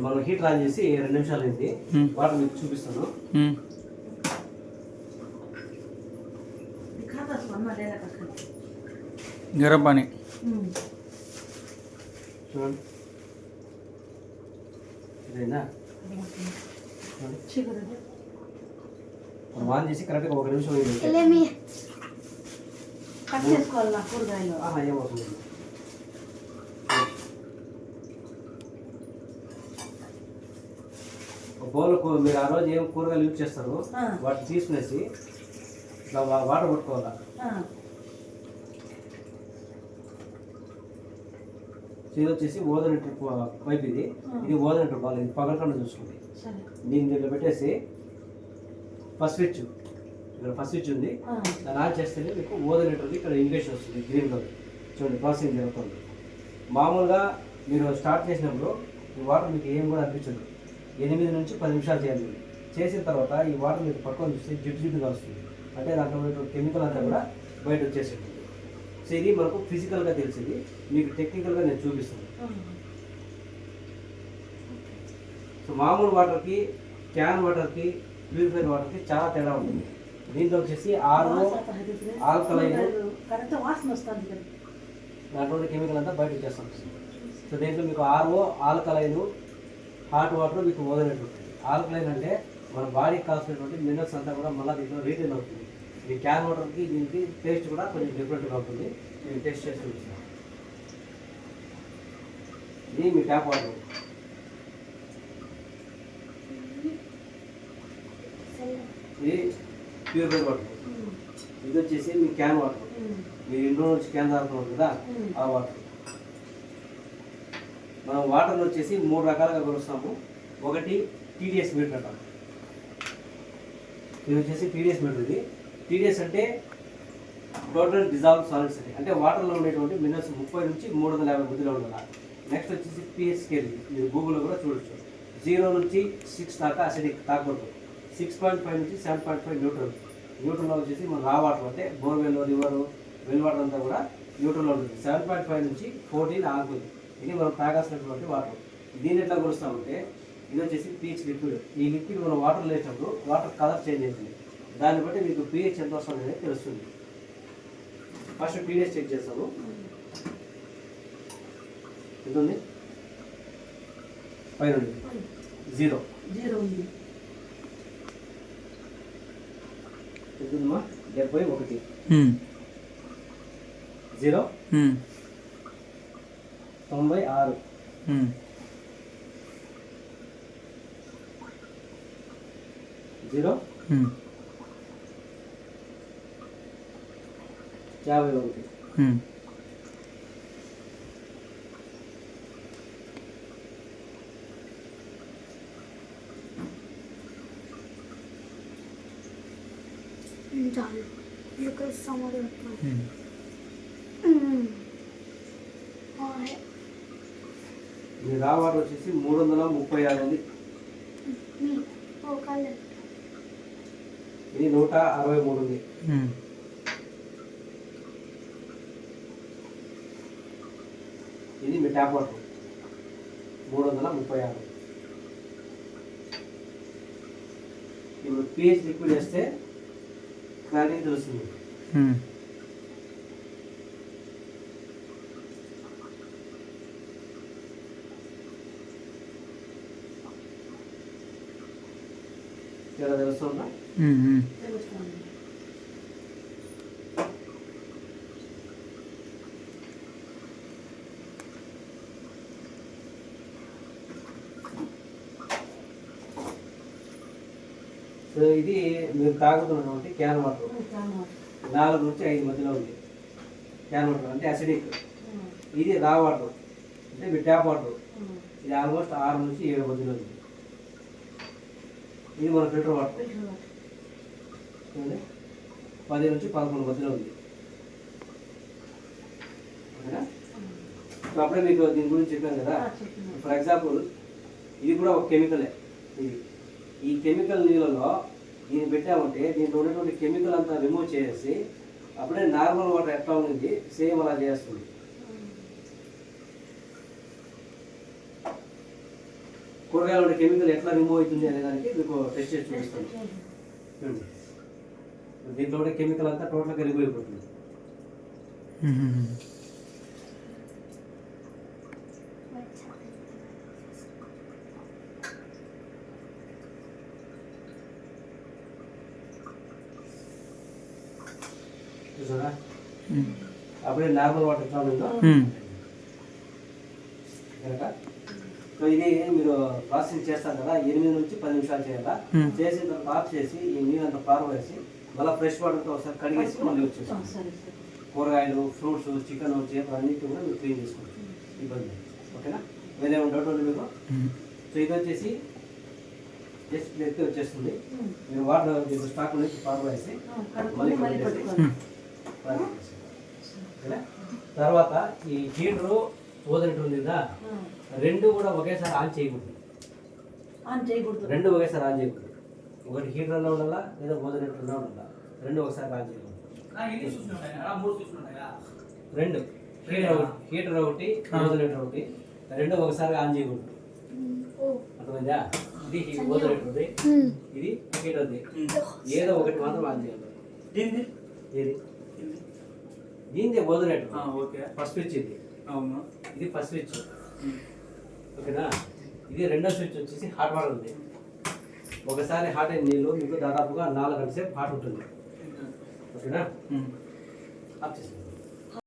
మనం heater on చేసి 2 నిమిషాలు అయింది. వాటర్ మీకు చూపిస్తాను. గరం పానీ చూడండి. ఇదేనా ఆన్ చేసి కరెక్ట్గా 1 నిమిషం అయింది. ఏమవుతుంది బౌల్ మీరు ఆ రోజు ఏం కూరగాయలు యూజ్ చేస్తారు వాటిని తీసుకునేసి వాటర్ పట్టుకోవాలా. ఇది వచ్చేసి ఓదనెటర్ పైప్, ఇది ఓదనెటర్ బాల్, ఇది పగలకుండా చూసుకోండి. దీంట్లో పెట్టేసి ఫస్ట్ స్విచ్, ఇక్కడ ఫస్ట్ స్విచ్ ఉంది, దాన్ని ఆన్ చేస్తేనే మీకు ఓదనెటర్ ఇక్కడ ఇండికేషన్ వస్తుంది గ్రీన్ కలర్. చూడండి ప్రాసెసింగ్ జరుగుతుంది. మామూలుగా మీరు స్టార్ట్ చేసినప్పుడు ఈ వాటర్ మీకు ఏం కూడా అనిపించదు. 8 నుంచి 10 నిమిషాలు చేయాలి. చేసిన తర్వాత ఈ వాటర్ మీకు పట్టుకొని చూస్తే జిడ్డుగా వస్తుంది. అంటే దాంట్లో ఉన్నటువంటి కెమికల్ అంతా కూడా బయట వచ్చేసి ఉంటుంది. సో ఇది మనకు ఫిజికల్గా తెలిసింది, మీకు టెక్నికల్గా నేను చూపిస్తాను. సో మామూలు వాటర్కి, క్యాన్ వాటర్కి, ప్యూరిఫైర్ వాటర్కి చాలా తేడా ఉంటుంది. దీంట్లో వచ్చేసి ఆర్ఓ ఆల్కలైన్, దాంట్లో కెమికల్ అంతా బయట వచ్చేస్తాం. సో దీంట్లో మీకు ఆర్ఓ ఆల్కలైన్, హాట్ వాటర్ మీకు ఓదనెట్ ఉంటుంది. ఆల్కలైన్ అంటే మన బాడీకి కావాల్సినటువంటి మినరల్స్ అంతా కూడా మళ్ళీ దీంట్లో రీటైన్ అవుతుంది. ఈ క్యాన్ వాటర్కి దీనికి టేస్ట్ కూడా కొంచెం డిఫరెంట్గా ఉంటుంది. నేను టేస్ట్ చేసి చూపిస్తాను. ఇది మీ ట్యాప్ వాటర్, ఇది ప్యూరిఫైడ్ వాటర్, ఇది వచ్చేసి మీ క్యాన్ వాటర్. మీరు ఇంట్లో నుంచి క్యాన్ తాగుతున్నారు కదా ఆ వాటర్. మనం వాటర్లో వచ్చేసి 3 రకాలుగా కొలుస్తాము. ఒకటి టీడీఎస్ మీటర్ అంటాం. ఇది వచ్చేసి టీడీఎస్ మీటర్. ఇది టీడీఎస్ అంటే టోటల్ డిజాల్వ్ సాలిడ్స్ అంటే వాటర్లో ఉండేటువంటి మినరల్స్ 30 నుంచి 350 బుద్ధిలో ఉండాలి. నెక్స్ట్ వచ్చేసి పిహెచ్ స్కేల్, మీరు గూగుల్లో కూడా చూడొచ్చు. 0 నుంచి 6 దాకా అసిడిక్ తాగకూడదు. 6.5 నుంచి 7.5 న్యూట్రల్. న్యూట్రల్లో వచ్చేసి మన రా వాటర్ అంటే బోర్వెల్, రివర్, వెల్ వాటర్ అంతా కూడా న్యూట్రల్లో ఉంటుంది. 7.5 నుంచి 14 ఆగుతుంది. ఇది మనం తాగాల్సినటువంటి వాటర్. దీన్ని ఎట్లా కొలుస్తామంటే ఇది వచ్చేసి పీహెచ్ లిక్విడ్. ఈ లిక్విడ్ మనం వాటర్ వేసినప్పుడు వాటర్ కలర్ చేంజ్ అవుతుంది. దాన్ని బట్టి మీకు పీహెచ్ ఎంత వస్తుంది అనేది తెలుస్తుంది. ఫస్ట్ టీడీఎస్ చెక్ చేస్తాము. ఎంత ఉంది? పైన 0 ఎంతుందమ్మా? 71 0 96 0 51. మీ రా వాటర్ వచ్చేసి 336 ఉంది. ఇది 163 ఉంది. ఇది మీ ట్యాప్ వాటర్ 336. ఇప్పుడు పిహెచ్ లిక్విడ్ వేస్తే క్లారిటీ తెలుస్తుంది. తెలుస్తుందా? సో ఇది మీరు తాగుతున్నటువంటి క్యాన్ వాటర్ 4 నుంచి 5 మధ్యలో ఉంది. క్యాన్ వాటర్ అంటే అసిడిక్. ఇది రా వాటర్ అంటే మీ ట్యాప్ వాటర్, ఇది ఆల్మోస్ట్ 6 నుంచి 7 మధ్యలో ఉంది. ఇది మన ఫిల్టర్ వాటర్ 10 నుంచి 11 మధ్యలో ఉంది. ఓకేనా? సో అప్పుడే మీకు దీని గురించి చెప్పాను కదా. ఫర్ ఎగ్జాంపుల్ ఇది కూడా ఒక కెమికలే. ఈ కెమికల్ నీళ్ళలో దీన్ని పెట్టామంటే దీంట్లో ఉన్నటువంటి కెమికల్ అంతా రిమూవ్ చేసి అప్పుడే నార్మల్ వాటర్ ఎట్లా ఉంది సేమ్ అలా చేస్తుంది. కూరగాయల ఉండే కెమికల్ ఎట్లా రిమూవ్ అవుతుంది అనే దానికి మీకు టెస్ట్ చేసి చూపిస్తాను. చూడండి, దీంట్లో ఉండే కెమికల్ అంతా టోటల్గా రిమూవ్ అయిపోతుంది. చూసారా, అప్పుడే నార్మల్ వాటర్ ఎట్లా ఉందో కనుక. సో ఇది మీరు ప్రాసెసింగ్ చేస్తారు కదా, 8 నుంచి 10 నిమిషాలు చేయాలా. చేసిన తర్వాత ఆఫ్ చేసి ఈ నీళ్ళంతా పారవేసి మళ్ళీ ఫ్రెష్ వాటర్తో ఒకసారి కడిగేసి మళ్ళీ వచ్చేసి కూరగాయలు, ఫ్రూట్స్, చికెన్, చేపలు అన్నిటి కూడా మీరు క్లీన్ చేసుకోవచ్చు, ఇబ్బంది. ఓకేనా, వేరే డౌట్ ఉంది మీకు? సో ఇది వచ్చేసి జస్ట్ ప్లేట్కి వచ్చేస్తుంది. మీరు వాటర్ స్టాక్ నుంచి పారవేసి మళ్ళీ తర్వాత ఈ హీటరు ఓదనట్టు ఉంది కదా, రెండు కూడా ఒకేసారి ఆన్ చేయకూడదు. రెండు ఒకేసారి ఆన్ చేయకూడదు. ఒకటి హీటర్ అన్నా ఉండాలా, లేదా ఓదనట్టు ఉండాలా, రెండు ఒకసారి ఆన్ చేయకూడదు. రెండు హీటర్ ఒకటి, ఓదనట్టు ఒకటి, రెండు ఒకసారి ఆన్ చేయకూడదు. అర్థమైందా? ఇది ఓదనట్టు, ఇది హీటర్ ఉంది. ఏదో ఒకటి మాత్రం ఆన్ చేయాలి. ఏది దీనిదే ఓదనట్టు. ఓకే, ఫస్ట్ స్విచ్ ఇది. అవును, ఇది ఫస్ట్ స్విచ్. ఓకేనా, ఇది రెండో స్విచ్ వచ్చేసి హాట్ వాటర్ ఉంది. ఒకసారి హాట్ అయిన నీళ్ళు మీకు దాదాపుగా 4 గంటల సేపు హాట్ ఉంటుంది. ఓకేనా, ఆఫ్ చేసి